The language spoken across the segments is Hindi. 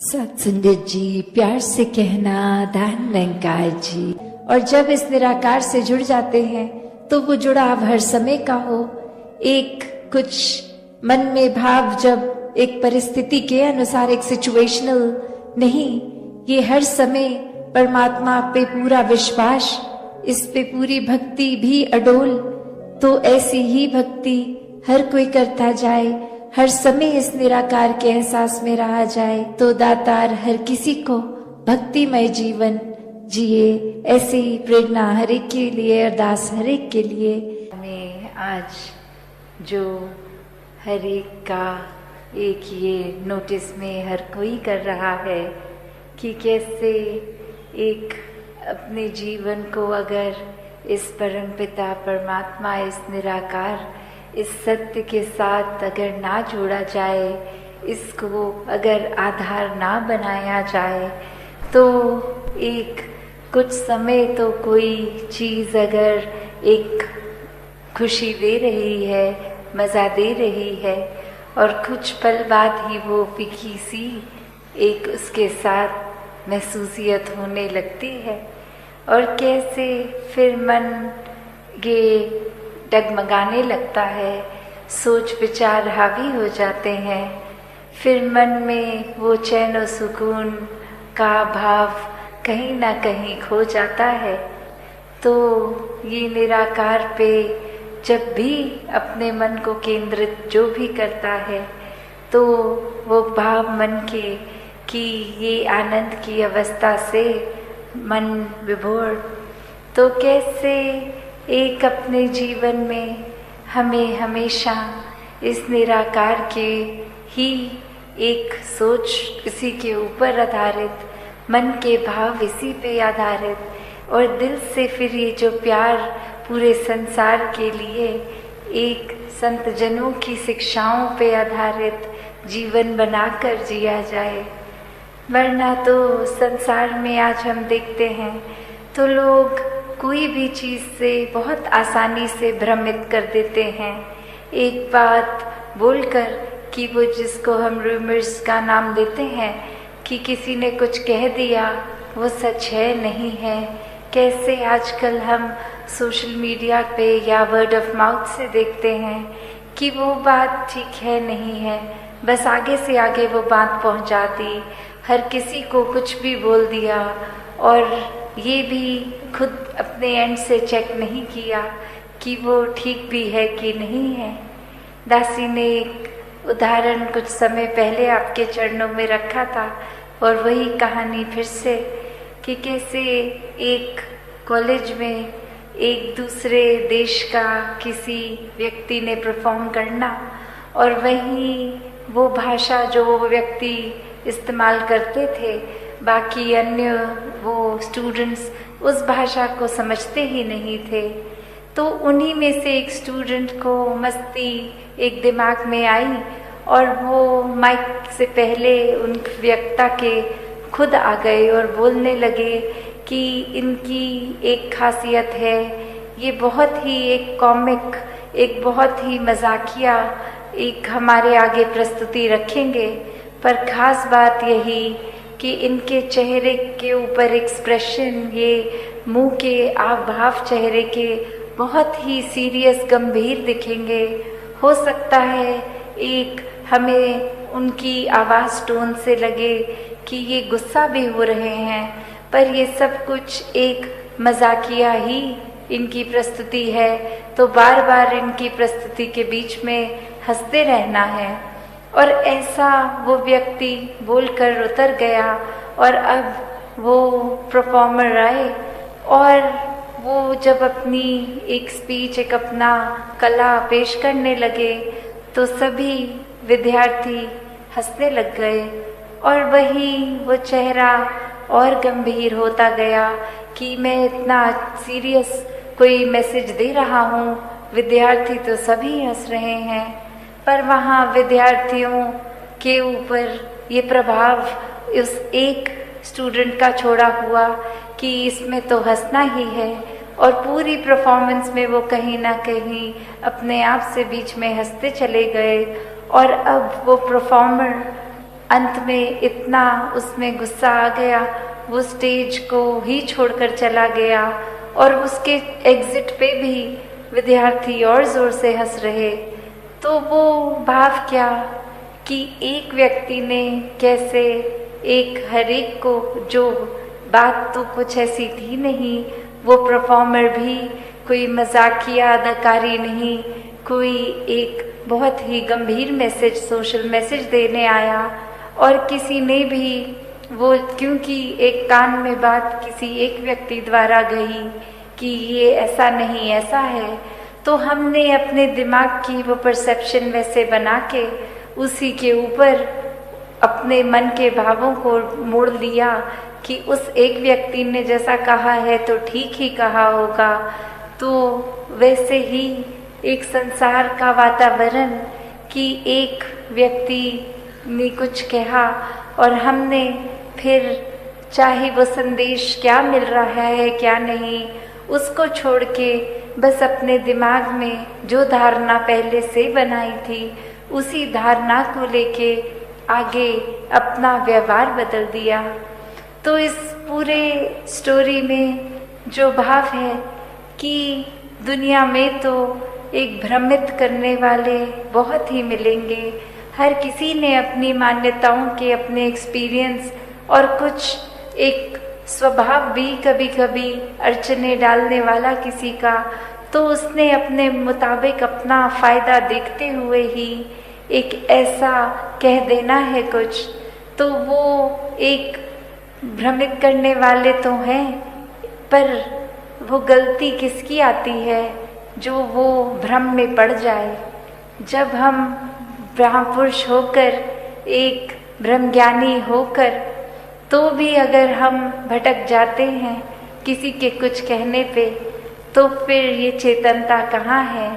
सत्संगत जी, प्यार से कहना दान निरंकार जी। और जब इस निराकार से जुड़ जाते हैं तो वो जुड़ाव हर समय का हो। एक कुछ मन में भाव जब एक परिस्थिति के अनुसार, एक सिचुएशनल नहीं, ये हर समय परमात्मा पे पूरा विश्वास, इस पे पूरी भक्ति भी अडोल। तो ऐसी ही भक्ति हर कोई करता जाए, हर समय इस निराकार के एहसास में रहा जाए, तो दातार हर किसी को भक्तिमय जीवन जिए। ऐसे ही प्रेरणा हर एक के लिए, अरदास हर एक के लिए। हमें आज जो हर एक का एक ये नोटिस में हर कोई कर रहा है कि कैसे एक अपने जीवन को अगर इस परमपिता परमात्मा, इस निराकार, इस सत्य के साथ अगर ना जोड़ा जाए, इसको अगर आधार ना बनाया जाए, तो एक कुछ समय तो कोई चीज़ अगर एक खुशी दे रही है, मज़ा दे रही है, और कुछ पल बाद ही वो फीकी सी एक उसके साथ महसूसियत होने लगती है। और कैसे फिर मन ये डगमगाने लगता है, सोच विचार हावी हो जाते हैं, फिर मन में वो चैन और सुकून का भाव कहीं ना कहीं खो जाता है। तो ये निराकार पे जब भी अपने मन को केंद्रित जो भी करता है, तो वो भाव मन के कि ये आनंद की अवस्था से मन विभोर, तो कैसे एक अपने जीवन में हमें हमेशा इस निराकार के ही एक सोच, इसी के ऊपर आधारित, मन के भाव इसी पे आधारित, और दिल से फिर ये जो प्यार पूरे संसार के लिए एक संत जनों की शिक्षाओं पे आधारित जीवन बनाकर जिया जाए। वरना तो संसार में आज हम देखते हैं तो लोग कोई भी चीज़ से बहुत आसानी से भ्रमित कर देते हैं। एक बात बोलकर कि वो जिसको हम रूमर्स का नाम देते हैं कि किसी ने कुछ कह दिया, वो सच है नहीं है। कैसे आजकल हम सोशल मीडिया पे या वर्ड ऑफ माउथ से देखते हैं कि वो बात ठीक है नहीं है, बस आगे से आगे वो बात पहुंचा दी, हर किसी को कुछ भी बोल दिया, और ये भी खुद अपने एंड से चेक नहीं किया कि वो ठीक भी है कि नहीं है। दासी ने एक उदाहरण कुछ समय पहले आपके चरणों में रखा था, और वही कहानी फिर से कि कैसे एक कॉलेज में एक दूसरे देश का किसी व्यक्ति ने परफॉर्म करना, और वहीं वो भाषा जो वो व्यक्ति इस्तेमाल करते थे, बाकी अन्य वो स्टूडेंट्स उस भाषा को समझते ही नहीं थे। तो उन्हीं में से एक स्टूडेंट को मस्ती एक दिमाग में आई, और वो माइक से पहले उन वक्ता के खुद आ गए और बोलने लगे कि इनकी एक खासियत है, ये बहुत ही एक कॉमिक, एक बहुत ही मजाकिया एक हमारे आगे प्रस्तुति रखेंगे, पर ख़ास बात यही कि इनके चेहरे के ऊपर एक्सप्रेशन, ये मुंह के आव भाव चेहरे के बहुत ही सीरियस, गंभीर दिखेंगे। हो सकता है एक हमें उनकी आवाज़ टोन से लगे कि ये गुस्सा भी हो रहे हैं, पर ये सब कुछ एक मजाकिया ही इनकी प्रस्तुति है, तो बार बार इनकी प्रस्तुति के बीच में हंसते रहना है। और ऐसा वो व्यक्ति बोलकर उतर गया, और अब वो परफॉर्मर आए, और वो जब अपनी एक स्पीच, एक अपना कला पेश करने लगे, तो सभी विद्यार्थी हंसने लग गए, और वही वो चेहरा और गंभीर होता गया कि मैं इतना सीरियस कोई मैसेज दे रहा हूँ, विद्यार्थी तो सभी हंस रहे हैं, पर वहाँ विद्यार्थियों के ऊपर ये प्रभाव उस एक स्टूडेंट का छोड़ा हुआ कि इसमें तो हंसना ही है, और पूरी परफॉर्मेंस में वो कहीं ना कहीं अपने आप से बीच में हंसते चले गए। और अब वो परफॉर्मर अंत में इतना उसमें गुस्सा आ गया, वो स्टेज को ही छोड़कर चला गया और उसके एग्जिट पे भी विद्यार्थी और जोर से हंस रहे। तो वो भाव क्या कि एक व्यक्ति ने कैसे एक हर एक को, जो बात तो कुछ ऐसी थी नहीं, वो परफॉर्मर भी कोई मजाकिया अदाकारी नहीं, कोई एक बहुत ही गंभीर मैसेज, सोशल मैसेज देने आया। और किसी ने भी वो, क्योंकि एक कान में बात किसी एक व्यक्ति द्वारा गई कि ये ऐसा नहीं ऐसा है, तो हमने अपने दिमाग की वो परसेप्शन वैसे बना के उसी के ऊपर अपने मन के भावों को मोड़ लिया कि उस एक व्यक्ति ने जैसा कहा है तो ठीक ही कहा होगा। तो वैसे ही एक संसार का वातावरण कि एक व्यक्ति ने कुछ कहा और हमने फिर, चाहे वो संदेश क्या मिल रहा है क्या नहीं, उसको छोड़ के बस अपने दिमाग में जो धारणा पहले से बनाई थी उसी धारणा को लेके आगे अपना व्यवहार बदल दिया। तो इस पूरे स्टोरी में जो भाव है कि दुनिया में तो एक भ्रमित करने वाले बहुत ही मिलेंगे। हर किसी ने अपनी मान्यताओं के, अपने एक्सपीरियंस और कुछ एक स्वभाव भी कभी कभी अड़चने डालने वाला किसी का, तो उसने अपने मुताबिक अपना फायदा देखते हुए ही एक ऐसा कह देना है कुछ, तो वो एक भ्रमित करने वाले तो हैं, पर वो गलती किसकी आती है जो वो भ्रम में पड़ जाए। जब हम ब्रह्मपुरुष होकर, एक ब्रह्मज्ञानी होकर, तो भी अगर हम भटक जाते हैं किसी के कुछ कहने पे, तो फिर ये चेतनता कहाँ है।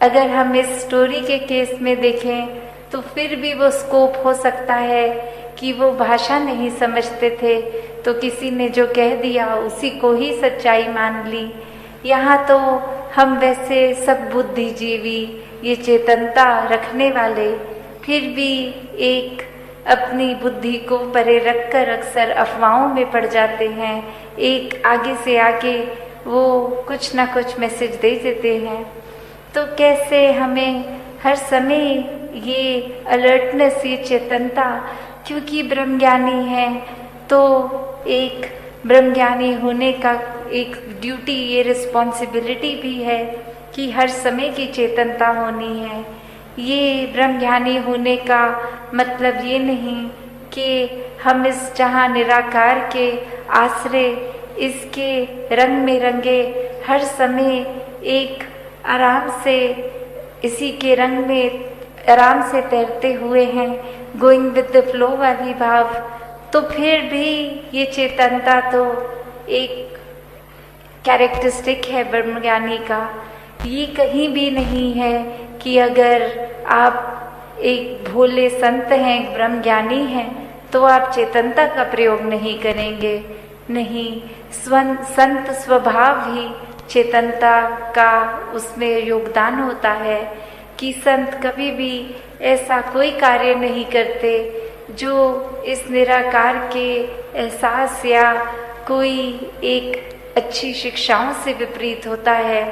अगर हम इस स्टोरी के केस में देखें तो फिर भी वो स्कोप हो सकता है कि वो भाषा नहीं समझते थे तो किसी ने जो कह दिया उसी को ही सच्चाई मान ली। यहाँ तो हम वैसे सब बुद्धिजीवी, ये चेतनता रखने वाले, फिर भी एक अपनी बुद्धि को परे रखकर अक्सर अफवाहों में पड़ जाते हैं। एक आगे से आगे वो कुछ ना कुछ मैसेज दे देते हैं। तो कैसे हमें हर समय ये अलर्टनेस, ये चेतनता, क्योंकि ब्रह्मज्ञानी है तो एक ब्रह्मज्ञानी होने का एक ड्यूटी, ये रिस्पॉन्सिबिलिटी भी है कि हर समय की चेतनता होनी है। ये ब्रह्मज्ञानी होने का मतलब ये नहीं कि हम इस जहाँ निराकार के आश्रय, इसके रंग में रंगे हर समय एक आराम से इसी के रंग में आराम से तैरते हुए हैं, गोइंग विद द फ्लो वाली भाव। तो फिर भी ये चेतनता तो एक कैरेक्टरिस्टिक है ब्रह्मज्ञानी का। ये कहीं भी नहीं है कि अगर आप एक भोले संत हैं, ब्रह्मज्ञानी हैं, तो आप चेतनता का प्रयोग नहीं करेंगे। नहीं, संत स्वभाव ही चेतनता का उसमें योगदान होता है कि संत कभी भी ऐसा कोई कार्य नहीं करते जो इस निराकार के एहसास या कोई एक अच्छी शिक्षाओं से विपरीत होता है।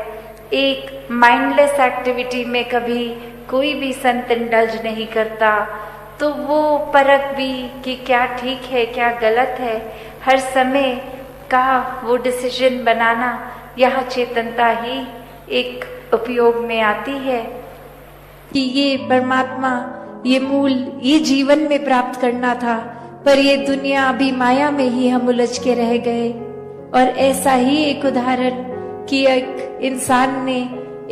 एक माइंडलेस एक्टिविटी में कभी कोई भी संत इंडल्ज नहीं करता। तो वो परख भी कि क्या ठीक है क्या गलत है, हर समय का वो डिसीजन बनाना, यह चेतनता ही एक उपयोग में आती है कि ये परमात्मा, ये मूल, ये जीवन में प्राप्त करना था, पर ये दुनिया अभी माया में ही हम उलझ के रह गए। और ऐसा ही एक उदाहरण कि एक इंसान ने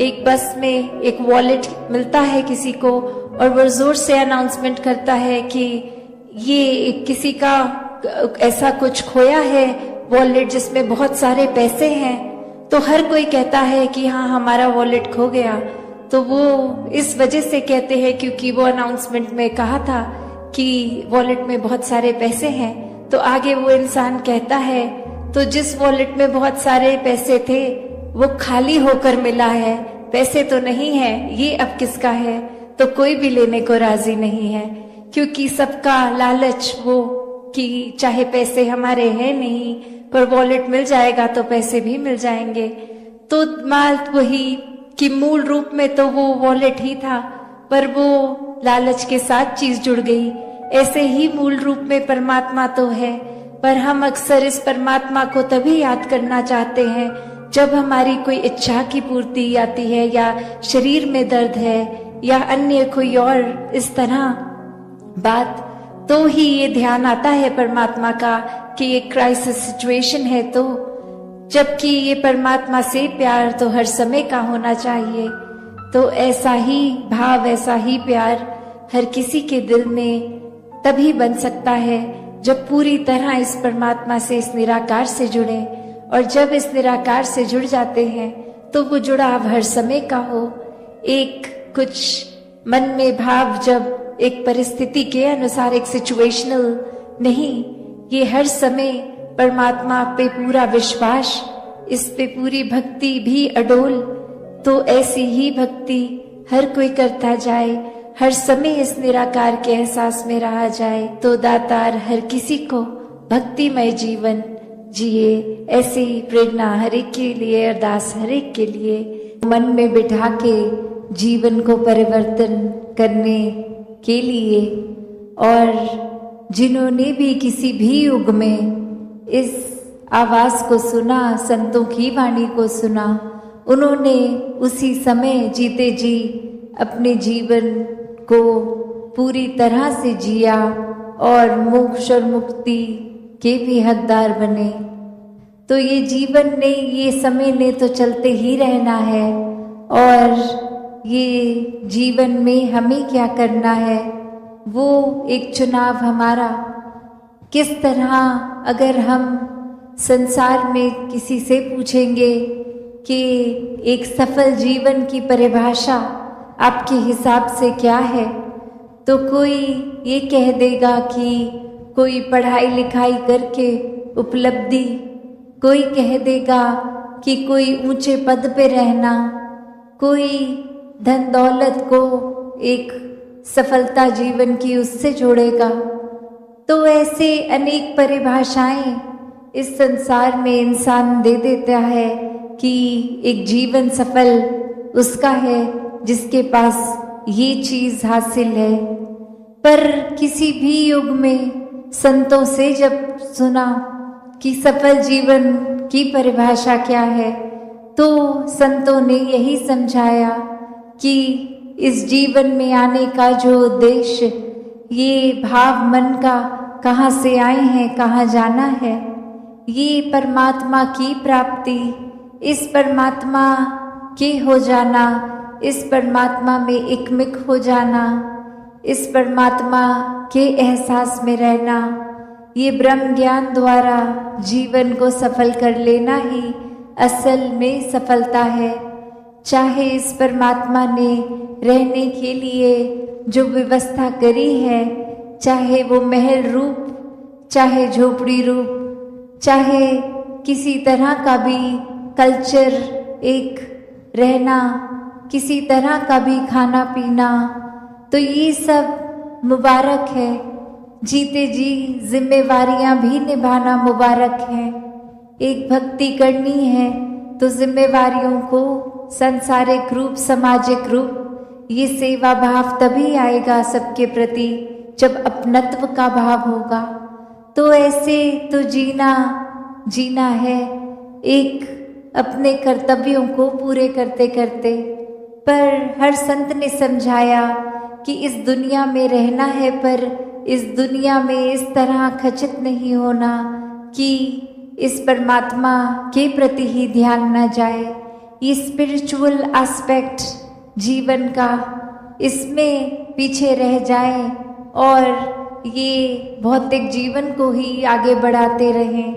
एक बस में एक वॉलेट मिलता है किसी को और वो जोर से अनाउंसमेंट करता है कि ये किसी का ऐसा कुछ खोया है वॉलेट जिसमें बहुत सारे पैसे हैं। तो हर कोई कहता है कि हाँ हमारा वॉलेट खो गया। तो वो इस वजह से कहते हैं क्योंकि वो अनाउंसमेंट में कहा था कि वॉलेट में बहुत सारे पैसे हैं। तो आगे वो इंसान कहता है तो जिस वॉलेट में बहुत सारे पैसे थे वो खाली होकर मिला है, पैसे तो नहीं है, ये अब किसका है? तो कोई भी लेने को राजी नहीं है क्योंकि सबका लालच वो कि चाहे पैसे हमारे हैं नहीं पर वॉलेट मिल जाएगा तो पैसे भी मिल जाएंगे। तो माल वही कि मूल रूप में तो वो वॉलेट ही था, पर वो लालच के साथ चीज जुड़ गई। ऐसे ही मूल रूप में परमात्मा तो है, पर हम अक्सर इस परमात्मा को तभी याद करना चाहते हैं जब हमारी कोई इच्छा की पूर्ति आती है, या शरीर में दर्द है, या अन्य कोई और इस तरह बात, तो ही ये ध्यान आता है परमात्मा का कि ये क्राइसिस सिचुएशन है। तो जबकि ये परमात्मा से प्यार तो हर समय का होना चाहिए। तो ऐसा ही भाव, ऐसा ही प्यार हर किसी के दिल में तभी बन सकता है जब पूरी तरह इस परमात्मा से, इस निराकार से जुड़े। और जब इस निराकार से जुड़ जाते हैं तो वो जुड़ाव हर समय का हो। एक कुछ मन में भाव जब एक परिस्थिति के अनुसार, एक सिचुएशनल नहीं, ये हर समय परमात्मा पे पूरा विश्वास, इस पे पूरी भक्ति भी अडोल। तो ऐसी ही भक्ति हर कोई करता जाए, हर समय इस निराकार के एहसास में रहा जाए, तो दातार हर किसी को भक्तिमय जीवन जिए। ऐसी ही प्रेरणा हर एक के लिए, अरदास हर एक के लिए मन में बिठा के जीवन को परिवर्तन करने के लिए। और जिन्होंने भी किसी भी युग में इस आवाज को सुना, संतों की वाणी को सुना, उन्होंने उसी समय जीते जी अपने जीवन को पूरी तरह से जिया और मोक्ष और मुक्ति के भी हकदार बने। तो ये जीवन ने, ये समय ने तो चलते ही रहना है, और ये जीवन में हमें क्या करना है वो एक चुनाव हमारा। किस तरह अगर हम संसार में किसी से पूछेंगे कि एक सफल जीवन की परिभाषा आपके हिसाब से क्या है, तो कोई ये कह देगा कि कोई पढ़ाई लिखाई करके उपलब्धि, कोई कह देगा कि कोई ऊंचे पद पे रहना, कोई धन दौलत को एक सफलता जीवन की उससे जोड़ेगा। तो ऐसे अनेक परिभाषाएं इस संसार में इंसान दे देता है कि एक जीवन सफल उसका है जिसके पास ये चीज हासिल है। पर किसी भी युग में संतों से जब सुना कि सफल जीवन की परिभाषा क्या है, तो संतों ने यही समझाया कि इस जीवन में आने का जो उद्देश्य, ये भाव मन का कहाँ से आए हैं, कहाँ जाना है, ये परमात्मा की प्राप्ति, इस परमात्मा के हो जाना, इस परमात्मा में एकमिक हो जाना, इस परमात्मा के एहसास में रहना, ये ब्रह्म ज्ञान द्वारा जीवन को सफल कर लेना ही असल में सफलता है। चाहे इस परमात्मा ने रहने के लिए जो व्यवस्था करी है, चाहे वो महल रूप, चाहे झोपड़ी रूप, चाहे किसी तरह का भी कल्चर, एक रहना, किसी तरह का भी खाना पीना, तो ये सब मुबारक है। जीते जी जिम्मेवारियां भी निभाना मुबारक है। एक भक्ति करनी है तो जिम्मेवारियों को सांसारिक रूप, सामाजिक रूप, ये सेवा भाव तभी आएगा सबके प्रति जब अपनत्व का भाव होगा। तो ऐसे तो जीना है एक अपने कर्तव्यों को पूरे करते करते। पर हर संत ने समझाया कि इस दुनिया में रहना है, पर इस दुनिया में इस तरह खचित नहीं होना कि इस परमात्मा के प्रति ही ध्यान न जाए। ये स्पिरिचुअल एस्पेक्ट जीवन का, इसमें पीछे रह जाए और ये भौतिक जीवन को ही आगे बढ़ाते रहें।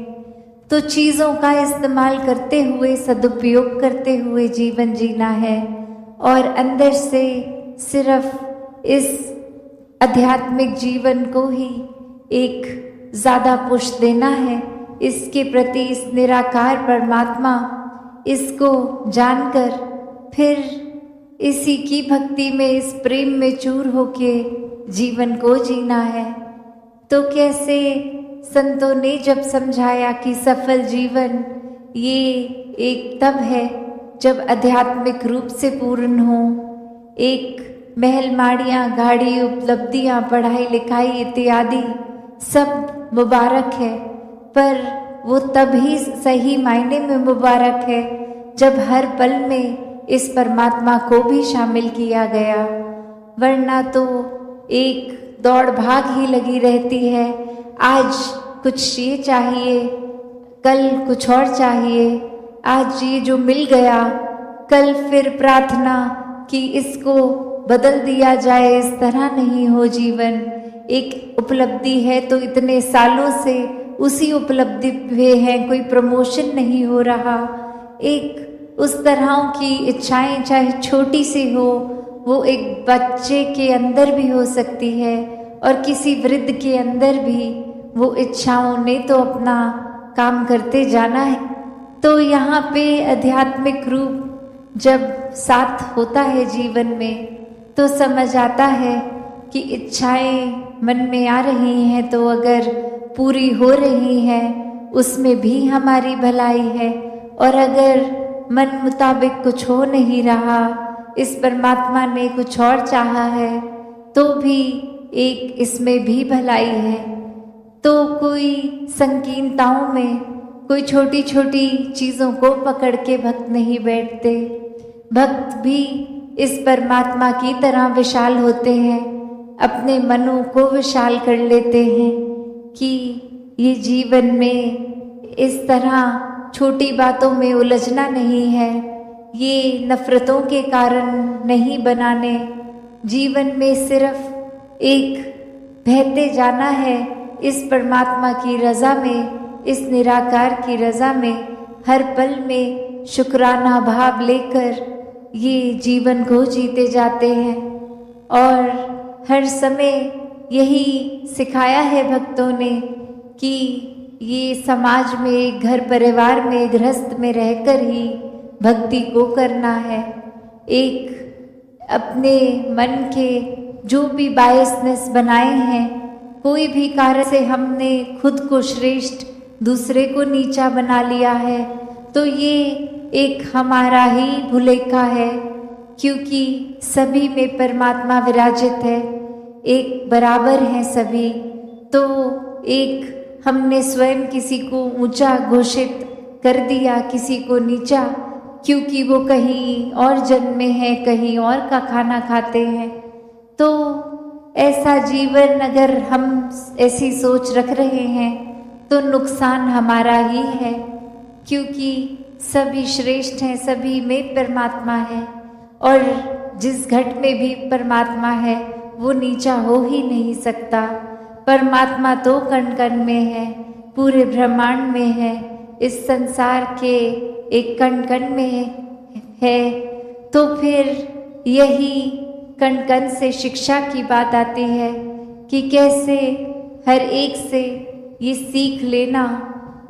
तो चीज़ों का इस्तेमाल करते हुए, सदुपयोग करते हुए जीवन जीना है, और अंदर से सिर्फ इस आध्यात्मिक जीवन को ही एक ज़्यादा पुश देना है, इसके प्रति, इस निराकार परमात्मा, इसको जानकर फिर इसी की भक्ति में, इस प्रेम में चूर होके जीवन को जीना है। तो कैसे संतों ने जब समझाया कि सफल जीवन ये एक तब है जब आध्यात्मिक रूप से पूर्ण हो, एक महल माड़ियाँ, गाड़ी, उपलब्धियाँ, पढ़ाई लिखाई इत्यादि सब मुबारक है, पर वो तभी सही मायने में मुबारक है जब हर पल में इस परमात्मा को भी शामिल किया गया, वरना तो एक दौड़ भाग ही लगी रहती है। आज कुछ ये चाहिए, कल कुछ और चाहिए, आज ये जो मिल गया, कल फिर प्रार्थना कि इसको बदल दिया जाए। इस तरह नहीं हो जीवन। एक उपलब्धि है तो इतने सालों से उसी उपलब्धि पे है, कोई प्रमोशन नहीं हो रहा। एक उस तरह की इच्छाएं चाहे छोटी सी हो, वो एक बच्चे के अंदर भी हो सकती है और किसी वृद्ध के अंदर भी वो इच्छाओं ने तो अपना काम करते जाना है। तो यहाँ पे आध्यात्मिक रूप जब साथ होता है जीवन में तो समझ आता है कि इच्छाएं मन में आ रही हैं तो अगर पूरी हो रही हैं उसमें भी हमारी भलाई है, और अगर मन मुताबिक कुछ हो नहीं रहा, इस परमात्मा ने कुछ और चाहा है तो भी एक इसमें भी भलाई है। तो कोई संकीर्णताओं में, कोई छोटी छोटी चीज़ों को पकड़ के भक्त नहीं बैठते। भक्त भी इस परमात्मा की तरह विशाल होते हैं, अपने मनों को विशाल कर लेते हैं कि ये जीवन में इस तरह छोटी बातों में उलझना नहीं है, ये नफरतों के कारण नहीं बनाने। जीवन में सिर्फ एक बहते जाना है इस परमात्मा की रज़ा में, इस निराकार की रज़ा में, हर पल में शुक्राना भाव लेकर ये जीवन को जीते जाते हैं। और हर समय यही सिखाया है भक्तों ने कि ये समाज में, घर परिवार में, गृहस्थ में रहकर ही भक्ति को करना है। एक अपने मन के जो भी बायसनेस बनाए हैं, कोई भी कार्य से हमने खुद को श्रेष्ठ, दूसरे को नीचा बना लिया है, तो ये एक हमारा ही भुलेखा है, क्योंकि सभी में परमात्मा विराजित है, एक बराबर हैं सभी। तो एक हमने स्वयं किसी को ऊंचा घोषित कर दिया, किसी को नीचा, क्योंकि वो कहीं और जन्मे हैं, कहीं और का खाना खाते हैं। तो ऐसा जीवन अगर हम ऐसी सोच रख रहे हैं तो नुकसान हमारा ही है, क्योंकि सभी श्रेष्ठ हैं, सभी में परमात्मा है, और जिस घट में भी परमात्मा है वो नीचा हो ही नहीं सकता। परमात्मा तो कण कण में है, पूरे ब्रह्मांड में है, इस संसार के एक कण कण में है। तो फिर यही कण कण से शिक्षा की बात आती है कि कैसे हर एक से ये सीख लेना,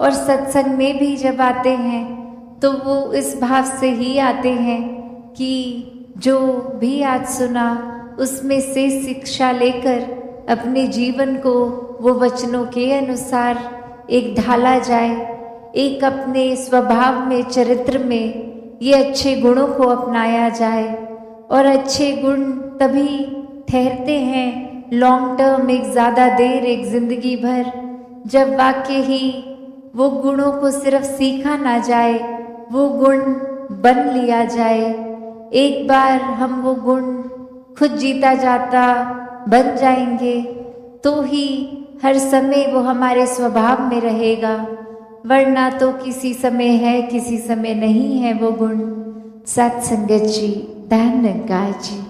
और सत्संग में भी जब आते हैं तो वो इस भाव से ही आते हैं कि जो भी आज सुना उसमें से शिक्षा लेकर अपने जीवन को वो वचनों के अनुसार एक ढाला जाए, एक अपने स्वभाव में, चरित्र में ये अच्छे गुणों को अपनाया जाए। और अच्छे गुण तभी ठहरते हैं लॉन्ग टर्म, एक ज़्यादा देर, एक ज़िंदगी भर, जब वाकई ही वो गुणों को सिर्फ सीखा ना जाए, वो गुण बन लिया जाए। एक बार हम वो गुण खुद जीता जाता बन जाएंगे तो ही हर समय वो हमारे स्वभाव में रहेगा, वरना तो किसी समय है, किसी समय नहीं है वो गुण। सत्संगत जी, धन निरंकार जी।